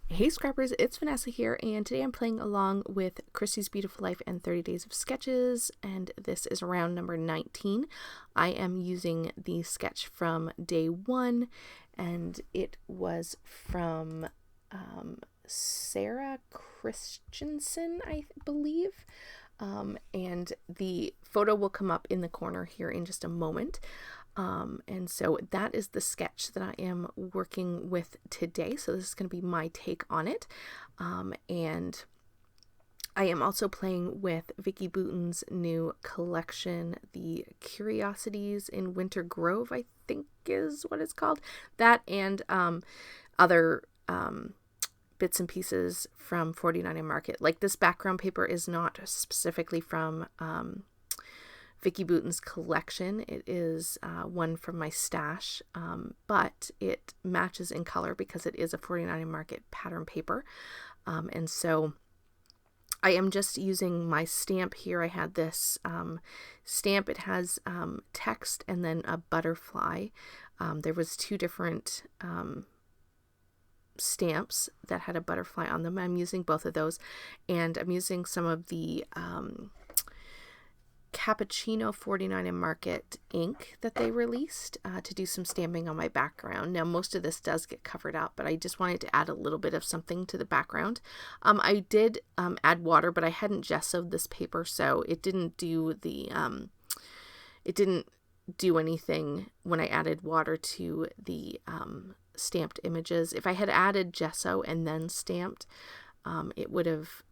Hey Scrappers, it's Vanessa here, and today I'm playing along with Chrissy's Beautiful Life and 30 Days of Sketches, and this is round number 19. I am using the sketch from day 1, and it was from Sarah Christensen, I believe. And the photo will come up in the corner here in just a moment. And so that is the sketch that I am working with today. So this is going to be my take on it. And I am also playing with Vicky Bouton's new collection, the Curiosities in Winter Grove, I think is what it's called. That and other bits and pieces from 49 and Market. Like this background paper is not specifically from Vicky Bouton's collection. It is one from my stash, but it matches in color because it is a 49 and Market pattern paper. And so I am just using my stamp here. I had this stamp. It has text and then a butterfly. There was two different stamps that had a butterfly on them. I'm using both of those, and I'm using some of the Cappuccino 49 and Market ink that they released to do some stamping on my background. Now most of this does get covered up, but I just wanted to add a little bit of something to the background. I did add water, but I hadn't gessoed this paper, so it didn't do the it didn't do anything when I added water to the stamped images. If I had added gesso and then stamped, it would have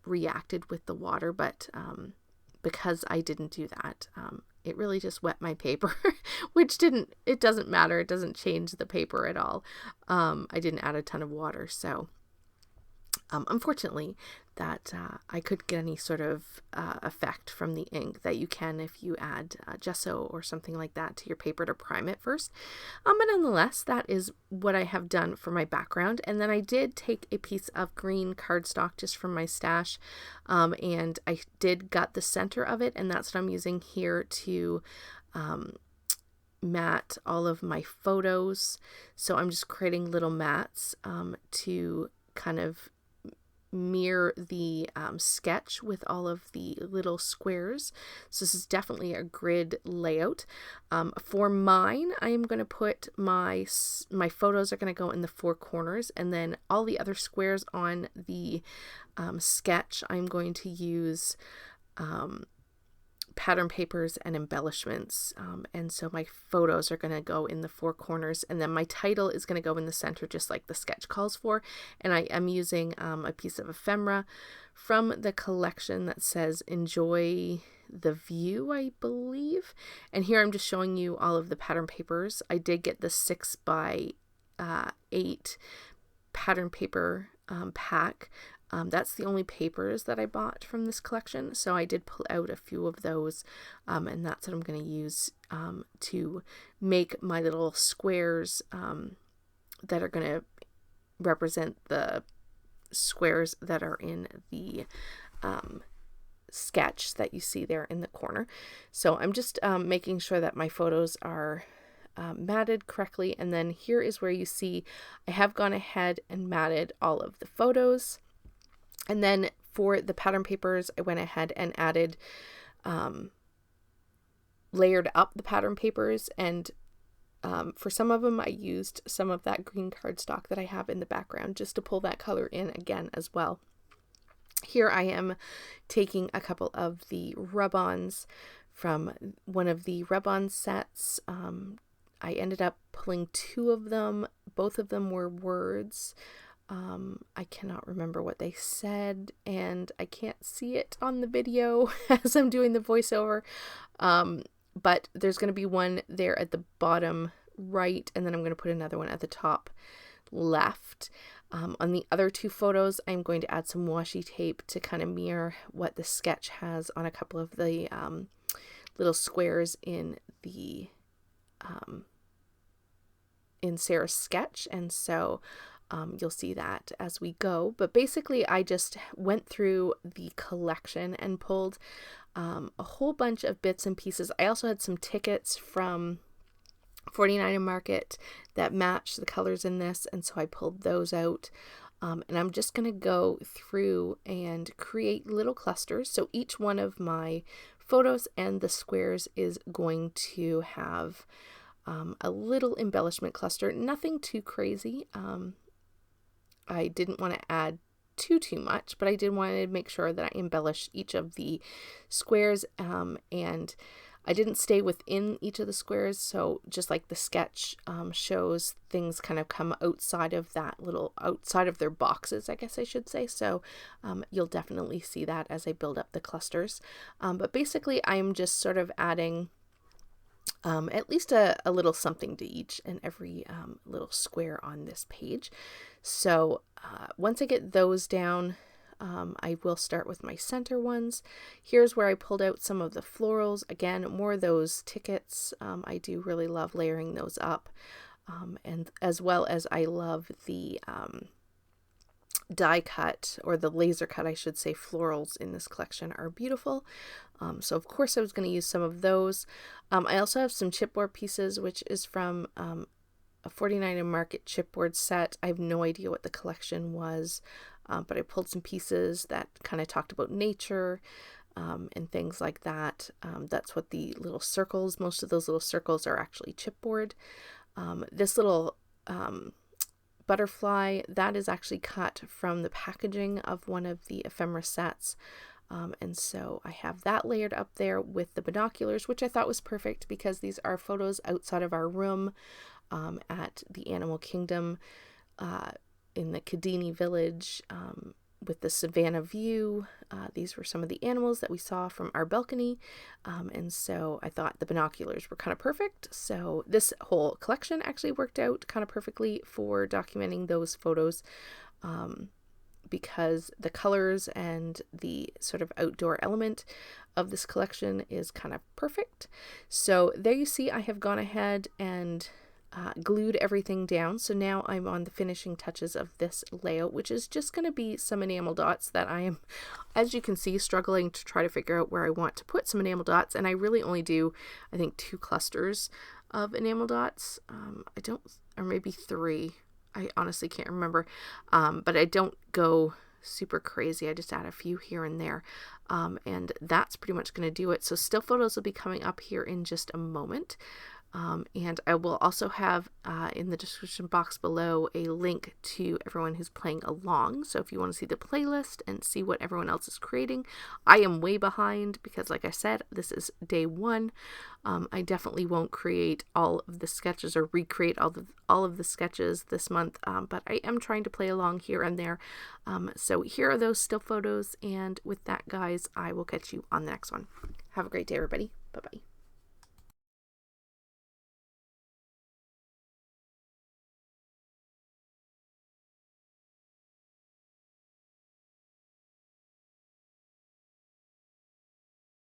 reacted with the water, but because I didn't do that, it really just wet my paper, which it doesn't matter. It doesn't change the paper at all. I didn't add a ton of water, so unfortunately that I couldn't get any sort of effect from the ink that you can if you add gesso or something like that to your paper to prime it first. But nonetheless, that is what I have done for my background. And then I did take a piece of green cardstock just from my stash, and I did gut the center of it, and that's what I'm using here to mat all of my photos. So I'm just creating little mats to kind of mirror the sketch with all of the little squares. So this is definitely a grid layout. For mine, I am going to put my photos are going to go in the four corners, and then all the other squares on the sketch I'm going to use pattern papers and embellishments, and so my photos are going to go in the four corners, and then my title is going to go in the center just like the sketch calls for. And I am using a piece of ephemera from the collection that says "Enjoy the View," I believe. And here I'm just showing you all of the pattern papers. I did get the 6x8 pattern paper pack. That's the only papers that I bought from this collection, so I did pull out a few of those, and that's what I'm going to use to make my little squares that are going to represent the squares that are in the sketch that you see there in the corner. So I'm just making sure that my photos are matted correctly, and then here is where you see I have gone ahead and matted all of the photos. And then for the pattern papers, I went ahead and added, layered up the pattern papers. And for some of them, I used some of that green cardstock that I have in the background just to pull that color in again as well. Here I am taking a couple of the rub-ons from one of the rub-on sets. I ended up pulling two of them. Both of them were words. I cannot remember what they said, and I can't see it on the video as I'm doing the voiceover. But there's going to be one there at the bottom right, and then I'm going to put another one at the top left. On the other two photos, I'm going to add some washi tape to kind of mirror what the sketch has on a couple of the little squares in the in Sarah's sketch, and so you'll see that as we go. But basically, I just went through the collection and pulled a whole bunch of bits and pieces. I also had some tickets from 49 and Market that match the colors in this, and so I pulled those out. And I'm just going to go through and create little clusters. So each one of my photos and the squares is going to have a little embellishment cluster, nothing too crazy. I didn't want to add too much, but I did want to make sure that I embellished each of the squares, and I didn't stay within each of the squares, so just like the sketch shows, things kind of come outside of outside of their boxes, I guess I should say. So you'll definitely see that as I build up the clusters. But basically I'm just sort of adding at least a little something to each and every little square on this page. So once I get those down, I will start with my center ones. Here's where I pulled out some of the florals. Again, more of those tickets. I do really love layering those up. And as well as I love the die cut, or the laser cut, I should say, florals in this collection are beautiful. So of course I was going to use some of those. I also have some chipboard pieces, which is from a 49 Market chipboard set. I have no idea what the collection was, but I pulled some pieces that kind of talked about nature and things like that. That's what the little circles, most of those little circles are actually chipboard. This little butterfly, that is actually cut from the packaging of one of the ephemera sets. And so I have that layered up there with the binoculars, which I thought was perfect because these are photos outside of our room at the Animal Kingdom in the Kadini village with the savannah view. These were some of the animals that we saw from our balcony. And so I thought the binoculars were kind of perfect. So this whole collection actually worked out kind of perfectly for documenting those photos. Because the colors and the sort of outdoor element of this collection is kind of perfect. So there you see, I have gone ahead and glued everything down. So now I'm on the finishing touches of this layout, which is just going to be some enamel dots that I am, as you can see, struggling to try to figure out where I want to put some enamel dots. And I really only do, I think, 2 clusters of enamel dots. Or maybe 3. I honestly can't remember, but I don't go super crazy. I just add a few here and there, and that's pretty much going to do it. So still photos will be coming up here in just a moment. And I will also have in the description box below a link to everyone who's playing along. So if you want to see the playlist and see what everyone else is creating, I am way behind because, like I said, this is day 1. I definitely won't create all of the sketches or recreate all of the sketches this month, but I am trying to play along here and there. So here are those still photos, and with that, guys, I will catch you on the next one. Have a great day, everybody. Bye-bye.